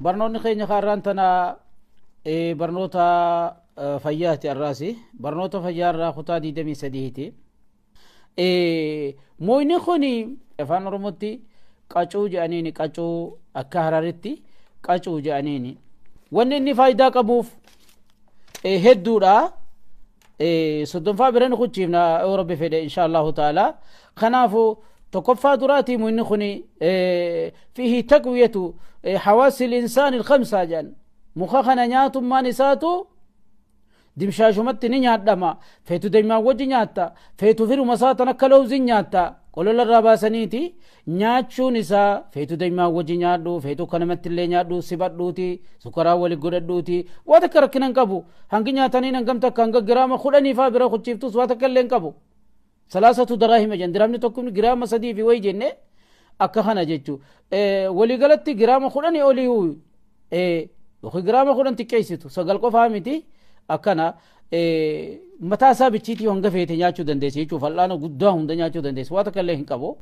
برنوني خيني خارانتنا برنوتا فياتي الراسي برنوتا فيار خطا دي دمي سديهتي مويني خوني افان رموتي قاچو جانيني قاچو اكا حرارتي قاچو جانيني wanni inni faayidaa qabuuf hedduudha soddonfaa biran kuchiifna yoo rabbi fedhe insha allahu taala kanaafu tokkoffaa duraatii inni kuni fiihi taqwiyatu hawaasi linsaani ilkamsaa jedhan muka kana nyaatummaan isaatu dimshaashumatti ni nyaadhama feetu daymaan wajji nyaatta feetu firuma isaatan akka lawzin nyaatta qolola irraa baasaniiti nyaachuun isaa feetu daymaan wajji nyaadhu feetu kanamatti illee nyaadhu sibadhuuti sukaraa wali godhadhuuti waa takka rakkinan qabu hangi nyaatanii hangam takka hanga giraama 10 faa bira kuchiiftus waa takka illee qabu salaasatu daraahima jen diramni tokkumni giraama 3 fi way jenne akka kana jechu wali galatti giraama 10 olii yookiin giraama 10 xiqqeessitu sagal qofaa miti akkana mataa isaa bichiitii hanga feete nyaachuu dandeessi jechuuf fal'aana guddaa hunda nyaachuu dandeessi waa takka illee hin qabu